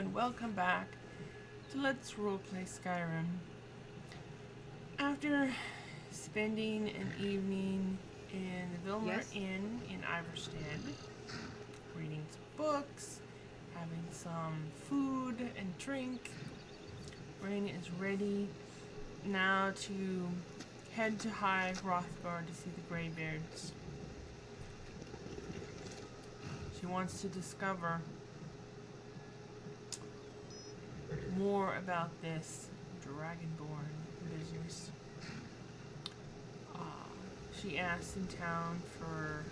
and welcome back to Let's Roleplay Skyrim. After spending an evening in the Vilmer Inn in Iverstead, reading some books, having some food and drink, Rayna is ready now to head to High Hrothgar to see the Greybeards. She wants to discover more about this Dragonborn business. She asked in town for,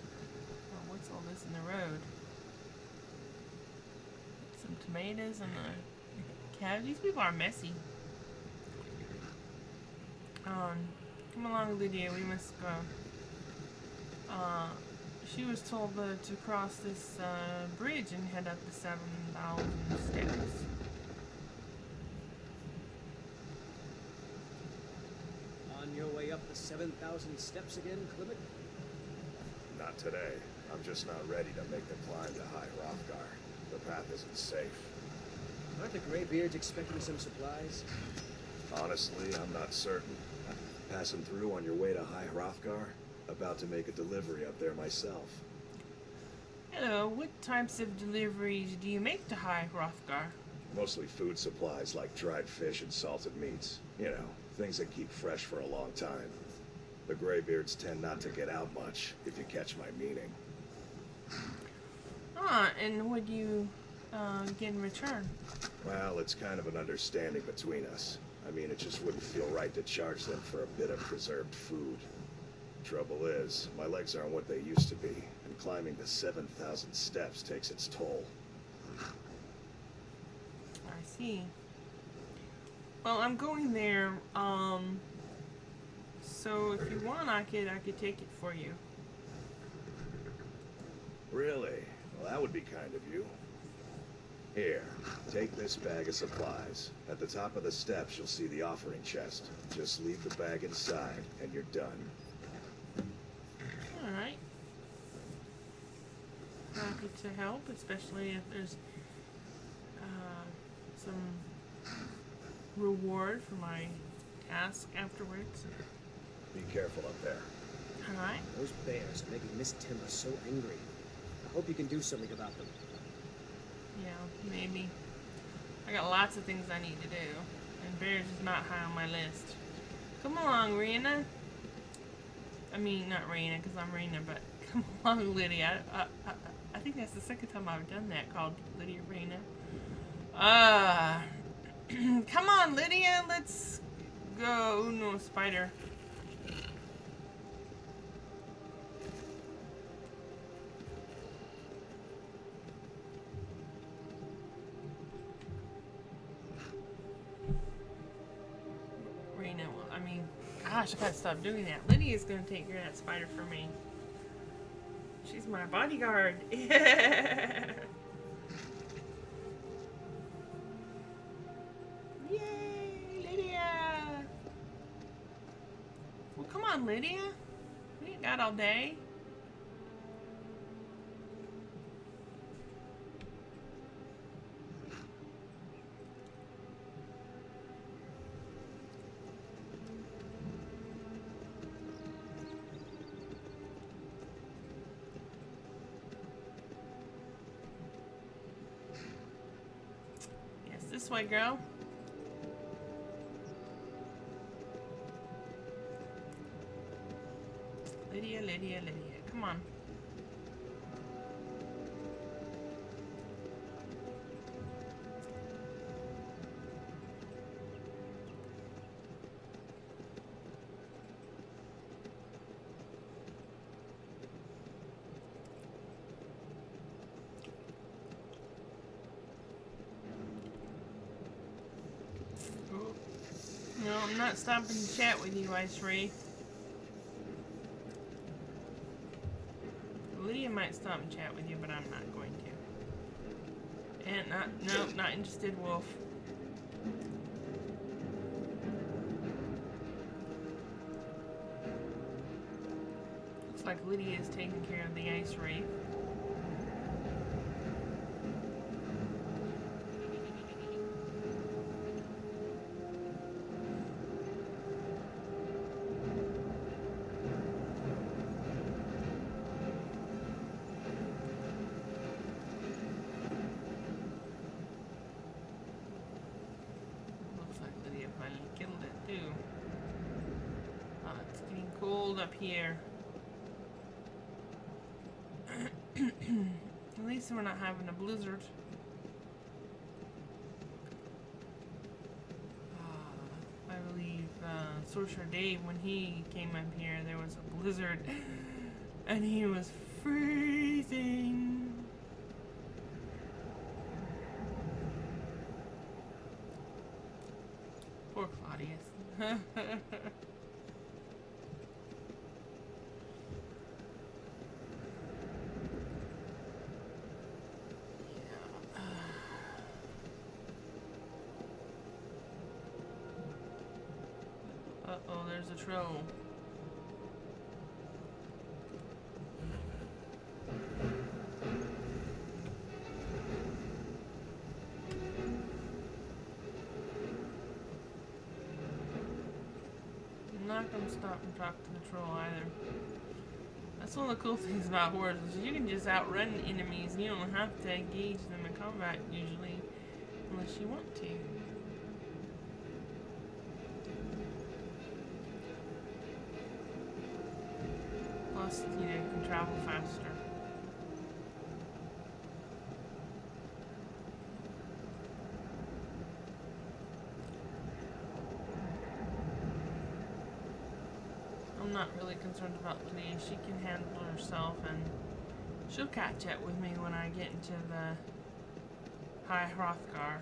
what's all this in the road? Some tomatoes and a cabbage. These people are messy. Come along, Lydia, we must go. She was told to cross this bridge and head up the 7,000 steps. On your way up the 7,000 steps again, Clement? Not today. I'm just not ready to make the climb to High Hrothgar. The path isn't safe. Aren't the Greybeards expecting some supplies? Honestly, I'm not certain. Passing through on your way to High Hrothgar? About to make a delivery up there myself. Hello, what types of deliveries do you make to High Hrothgar? Mostly food supplies like dried fish and salted meats. You know, things that keep fresh for a long time. The Greybeards tend not to get out much, if you catch my meaning. And what do you get in return? Well, it's kind of an understanding between us. I mean, it just wouldn't feel right to charge them for a bit of preserved food. Trouble is, my legs aren't what they used to be, and climbing the 7,000 steps takes its toll. I see. Well, I'm going there, so if you want, I could take it for you. Really? Well, that would be kind of you. Here, take this bag of supplies. At the top of the steps, you'll see the offering chest. Just leave the bag inside, and you're done. Alright. Happy to help, especially if there's some reward for my task afterwards. Be careful up there. Alright. Those bears are making Miss Timber so angry. I hope you can do something about them. Yeah, maybe. I got lots of things I need to do, and bears is not high on my list. Come along, Rayna. I mean, not Rayna, because I'm Rayna, but come along, Lydia. I think that's the second time I've done that, called Lydia Rayna. Come on, Lydia, let's go. Oh, no, spider. Rayna, well, I mean, gosh, I gotta stop doing that. Lydia's gonna take care of that spider for me. She's my bodyguard. Yeah. Yay, Lydia. Well, come on, Lydia. We ain't got all day. This way, girl. Lydia, Lydia, Lydia. Come on. No, I'm not stopping to chat with you, Ice Wraith. Lydia might stop and chat with you, but I'm not going to. And not interested, Wolf. Looks like Lydia is taking care of the Ice Wraith. I killed it too. Oh, it's getting cold up here. At least we're not having a blizzard. I believe Sorcerer Dave, when he came up here, there was a blizzard and he was freezing. Poor Claudius. Uh-oh, there's a troll. I'm not gonna stop and talk to the troll either. That's one of the cool things about horrors is you can just outrun enemies and you don't have to engage them in combat usually, unless you want to. Plus, you know, you can travel faster. I'm not really concerned about Lydia. She can handle herself and she'll catch up with me when I get into the High Hrothgar.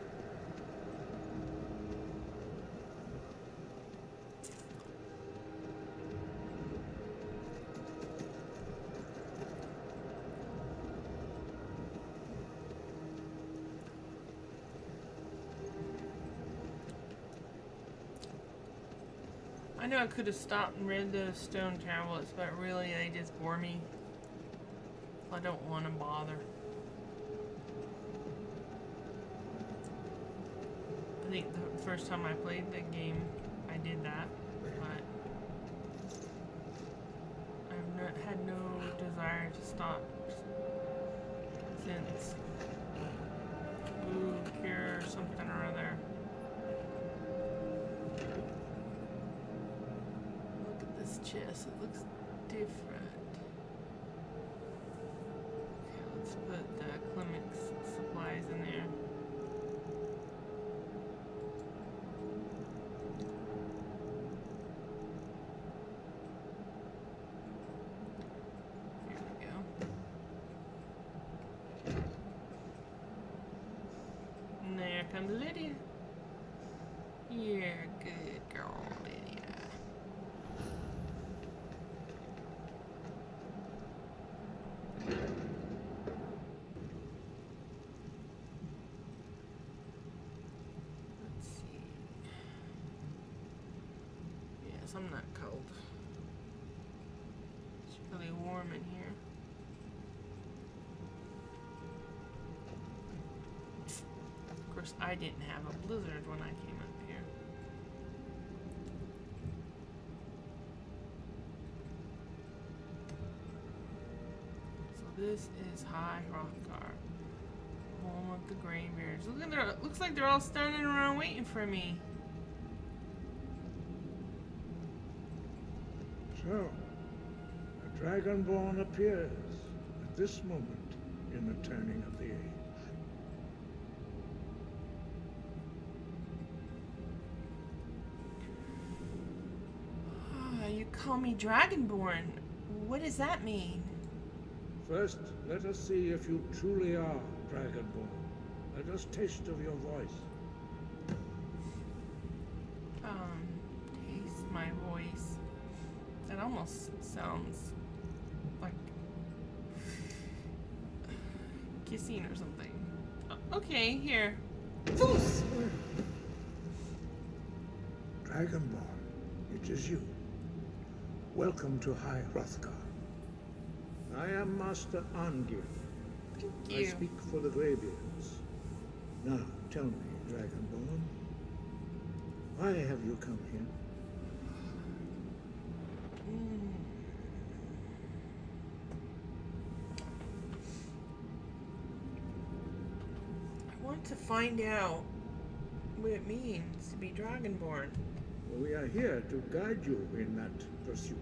I know I could have stopped and read those stone tablets, but really they just bore me. I don't want to bother. I think the first time I played the game, I did that, but I've had no desire to stop since cure something or other. Chest. It looks different. Okay, let's put the Clemens supplies in there. Here we go. And there comes Lydia. You're a good girl, Lydia. I'm not cold. It's really warm in here. Of course, I didn't have a blizzard when I came up here. So this is High Hrothgar, home of the Greybeards. Look at there. Looks like they're all standing around waiting for me. So, a Dragonborn appears at this moment in the turning of the age. Oh, you call me Dragonborn. What does that mean? First, let us see if you truly are Dragonborn. Let us taste of your voice. Taste my voice. That almost sounds like kissing or something. Okay, here. Dragonborn, it is you. Welcome to High Hrothgar. I am Master Angir. Thank I you. speak for the Greybeards. Now, tell me, Dragonborn, why have you come here? I want to find out what it means to be Dragonborn. We are here to guide you in that pursuit,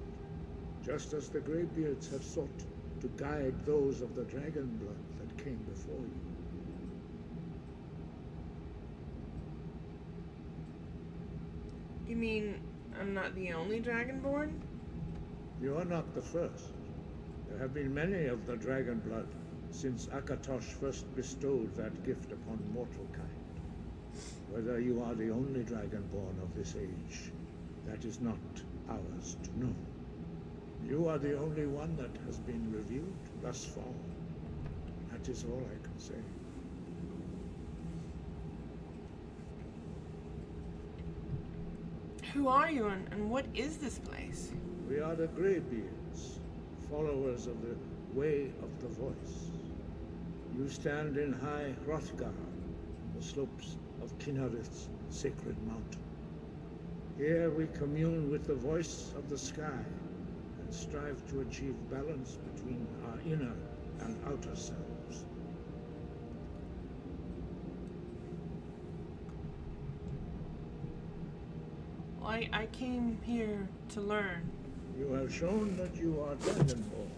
just as the Greybeards have sought to guide those of the dragon blood that came before you. You mean I'm not the only Dragonborn? You are not the first. There have been many of the dragon blood since Akatosh first bestowed that gift upon mortal kind. Whether you are the only dragonborn of this age, that is not ours to know. You are the only one that has been revealed thus far. That is all I can say. Who are you and what is this place? We are the Greybeards, followers of the Way of the Voice. You stand in high Hrothgar, the slopes of Kinarith's sacred mountain. Here we commune with the voice of the sky and strive to achieve balance between our inner and outer selves. Well, I came here to learn. You have shown that you are dragonborn.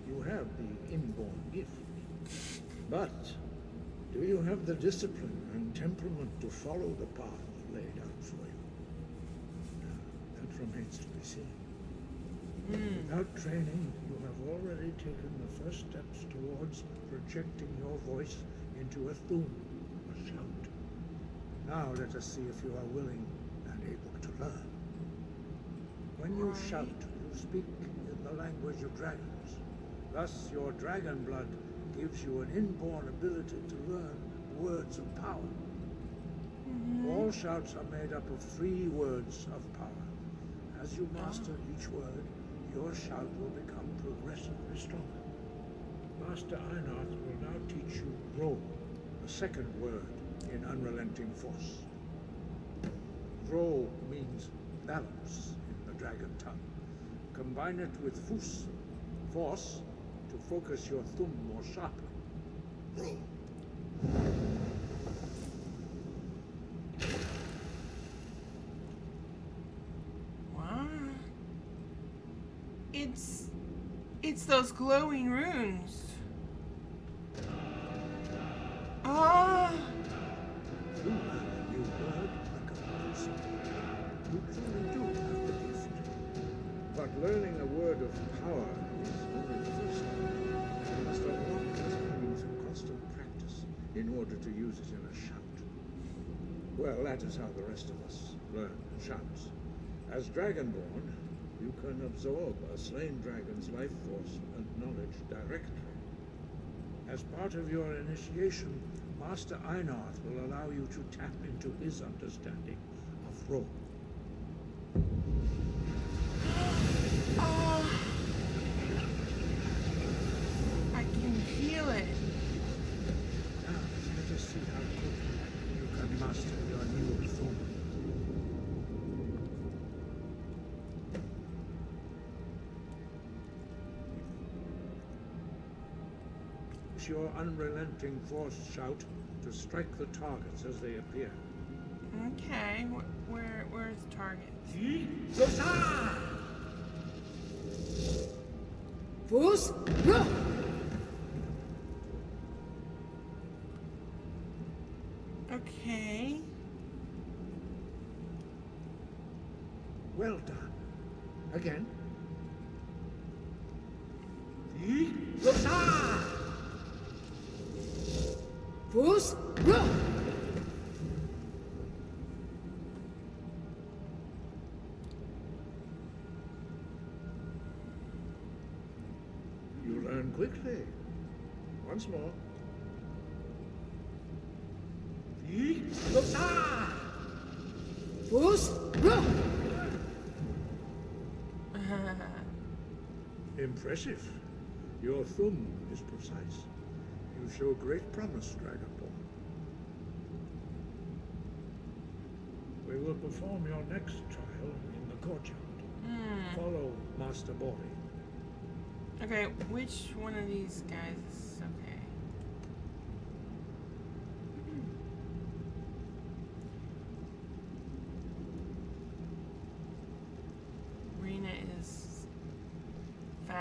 You have the inborn gift. But do you have the discipline and temperament to follow the path laid out for you? That remains to be seen. Without training, you have already taken the first steps towards projecting your voice into a thum, a shout. Now let us see if you are willing and able to learn. When you shout, you speak in the language of dragons. Thus, your dragon blood gives you an inborn ability to learn words of power. All shouts are made up of 3 words of power. As you master each word, your shout will become progressively stronger. Master Einarth will now teach you Ro, the second word in Unrelenting Force. Ro means balance in the dragon tongue. Combine it with Fus, force, to focus your thumb more sharply. Ro. Wow. It's those glowing runes. Ah! You learn a new word like a person. You truly do have the gift. But learning a word of power is only the first step. You must unlock this meaning through constant practice in order to use it in a shout. Well, that is how the rest of us learn shouts. As Dragonborn, you can absorb a slain dragon's life force and knowledge directly. As part of your initiation, Master Einarth will allow you to tap into his understanding of Ro. Oh, I can feel it. Now, let us see how quickly you can master your new thum. Use your unrelenting force shout to strike the targets as they appear. Okay, where's the target? Fus, Ro! Okay. Well done. Again. Fus, Ro! You learn quickly. Once more. Fus, Ro! Impressive. Your thumb is precise. You show great promise, Dragonborn. We will perform your next trial in the courtyard. Follow Master Bori. Okay, which one of these guys is okay?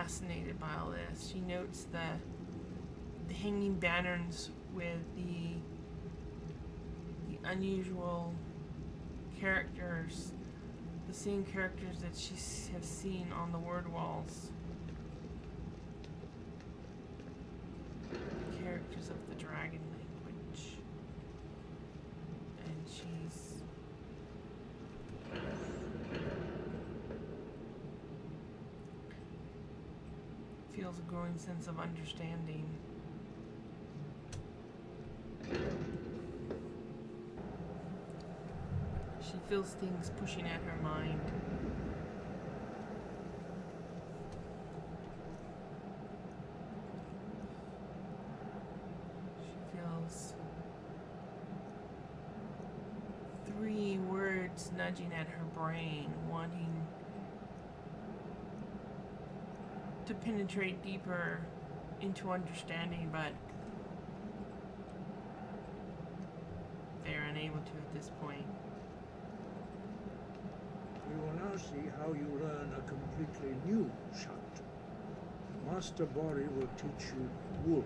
fascinated by all this. She notes the hanging banners with the unusual characters, the same characters that she has seen on the word walls. The characters of the dragon language. And she's feels a growing sense of understanding. She feels things pushing at her mind. She feels 3 words nudging at her brain, wanting to penetrate deeper into understanding, but they're unable to at this point. You will now see how you learn a completely new shout. Master Bori will teach you wood,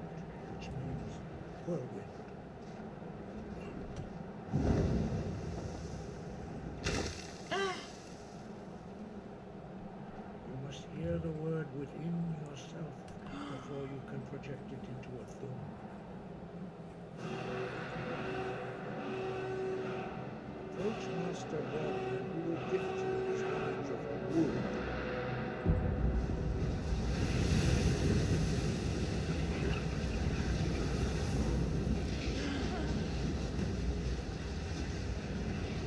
which means whirlwind. You must hear the word within yourself before you can project it into a thumb. Approach Master Bori and he will gift you his knowledge of wood.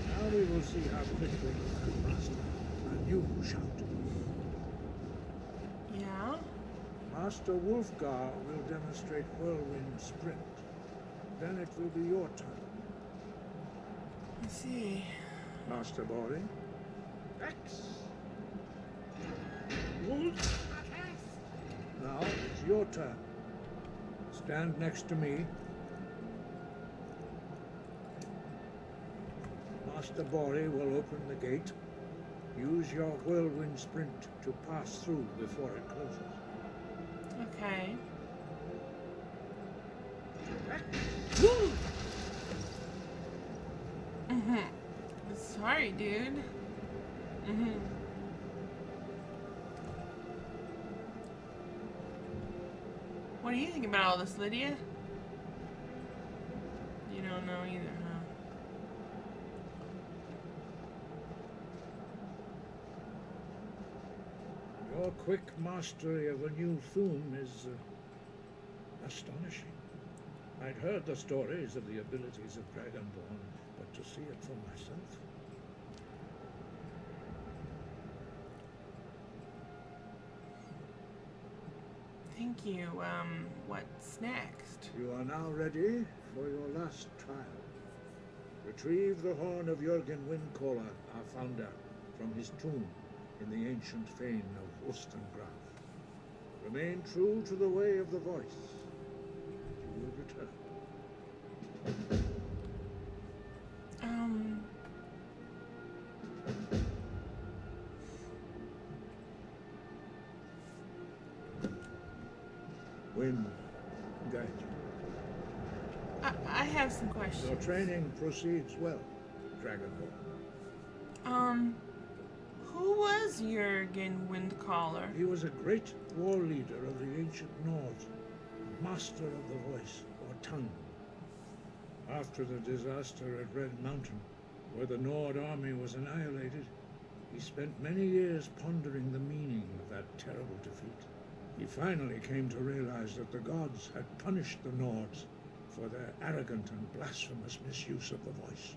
Now we will see how quickly you can master a new shout. Yeah? Master Hrothgar will demonstrate whirlwind sprint. Then it will be your turn. I see. Master Bori. X. Now it's your turn. Stand next to me. Master Bori will open the gate. Use your whirlwind sprint to pass through before it closes. Okay. Sorry, dude. What do you think about all this, Lydia? You don't know either, huh? Your quick mastery of a new thum is astonishing. I'd heard the stories of the abilities of Dragonborn, but to see it for myself. Thank you. What's next? You are now ready for your last trial. Retrieve the horn of Jürgen Windcaller, our founder, from his tomb in the ancient fane of Ustengraf. Remain true to the way of the voice. You will return. Wind, guide you. I have some questions. Your training proceeds well, Dragonborn. Who was Jürgen Windcaller? He was a great war leader of the ancient Nords, master of the voice, or tongue. After the disaster at Red Mountain, where the Nord army was annihilated, he spent many years pondering the meaning of that terrible defeat. He finally came to realize that the gods had punished the Nords for their arrogant and blasphemous misuse of the voice.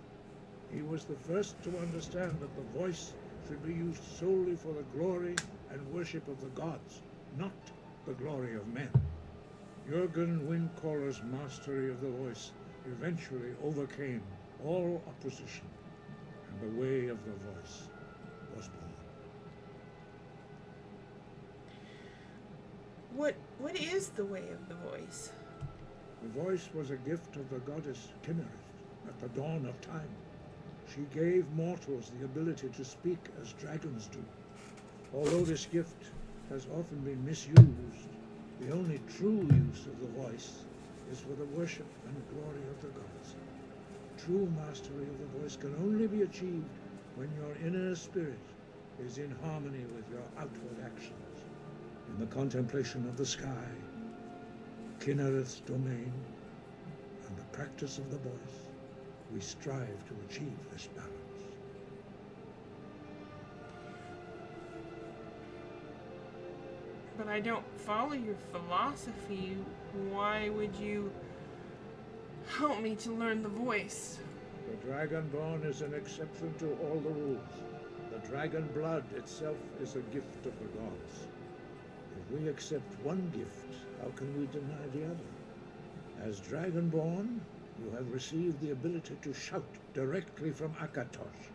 He was the first to understand that the voice should be used solely for the glory and worship of the gods, not the glory of men. Jürgen Windcaller's mastery of the voice eventually overcame all opposition, and the way of the voice was born. What is the way of the voice? The voice was a gift of the goddess Kimmerith at the dawn of time. She gave mortals the ability to speak as dragons do. Although this gift has often been misused. The only true use of the voice is for the worship and glory of the gods. True mastery of the voice can only be achieved when your inner spirit is in harmony with your outward actions. In the contemplation of the sky, Kinnereth's domain, and the practice of the voice, we strive to achieve this balance. But I don't follow your philosophy. Why would you help me to learn the voice? The Dragonborn is an exception to all the rules. The dragon blood itself is a gift of the gods. If we accept one gift, how can we deny the other? As Dragonborn, you have received the ability to shout directly from Akatosh.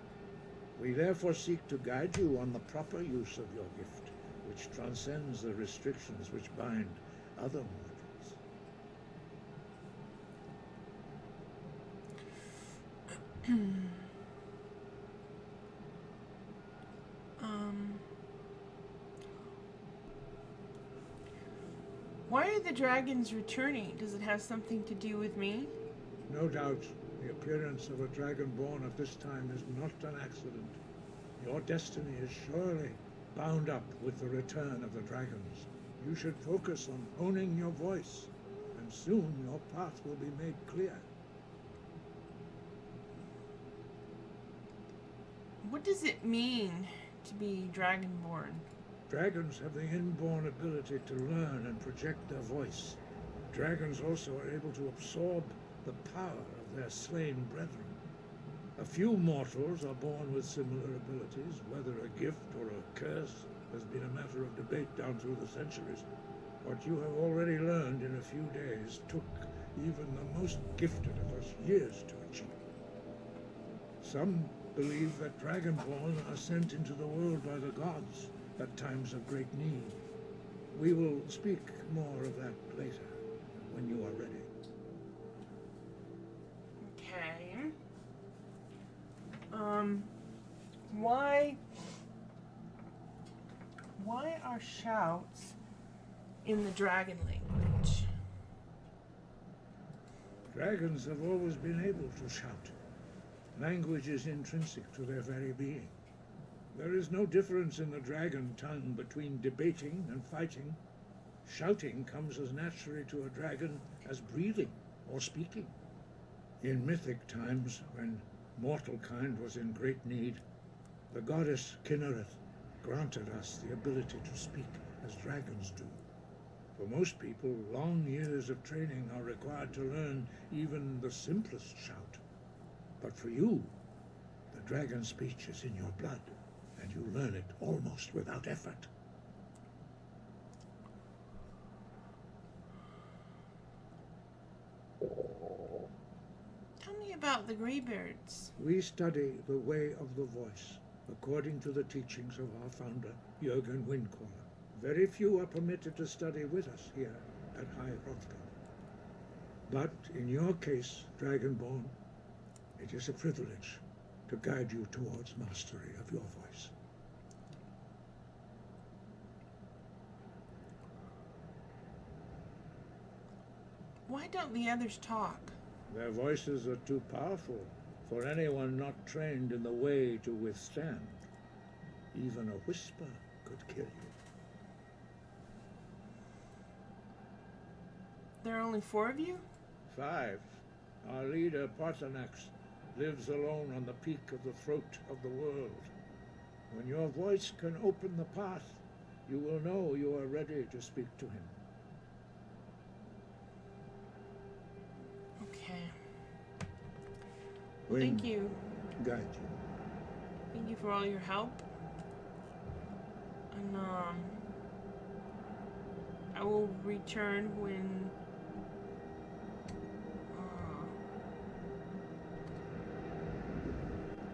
We therefore seek to guide you on the proper use of your gift, which transcends the restrictions which bind other mortals. Why are the dragons returning? Does it have something to do with me? No doubt, the appearance of a Dragonborn at this time is not an accident. Your destiny is surely bound up with the return of the dragons. You should focus on honing your voice, and soon your path will be made clear. What does it mean to be dragonborn? Dragons have the inborn ability to learn and project their voice. Dragons also are able to absorb the power of their slain brethren. A few mortals are born with similar abilities. Whether a gift or a curse has been a matter of debate down through the centuries. What you have already learned in a few days took even the most gifted of us years to achieve. Some believe that Dragonborn are sent into the world by the gods at times of great need. We will speak more of that later, when you are ready. Okay. Why are shouts in the dragon language? Dragons have always been able to shout. Language is intrinsic to their very being. There is no difference in the dragon tongue between debating and fighting. Shouting comes as naturally to a dragon as breathing or speaking. In mythic times, when mortal kind was in great need, the goddess Kinnereth granted us the ability to speak as dragons do. For most people, long years of training are required to learn even the simplest shout. But for you, the dragon speech is in your blood, and you learn it almost without effort. Tell me about the Greybeards. We study the way of the voice, according to the teachings of our founder, Jürgen Windcaller. Very few are permitted to study with us here at High Hrothgar. But in your case, Dragonborn, it is a privilege to guide you towards mastery of your voice. Why don't the others talk? Their voices are too powerful for anyone not trained in the way to withstand. Even a whisper could kill you. There are only 4 of you? 5. Our leader, Parthenax, lives alone on the peak of the throat of the world. When your voice can open the path, you will know you are ready to speak to him. Okay. When Thank you. guide you. Thank you for all your help. And, I will return when...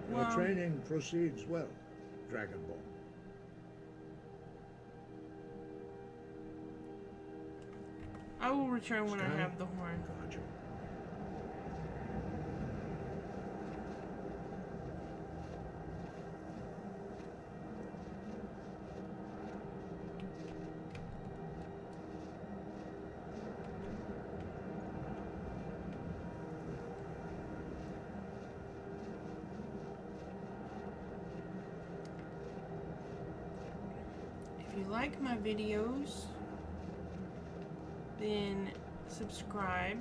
Your training proceeds well, Dragonborn. I will return when I Sky? have the horn. Roger. you like my videos, then subscribe,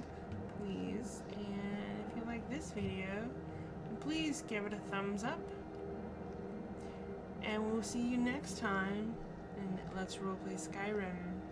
please. And if you like this video, please give it a thumbs up. And we'll see you next time in Let's Roleplay Skyrim.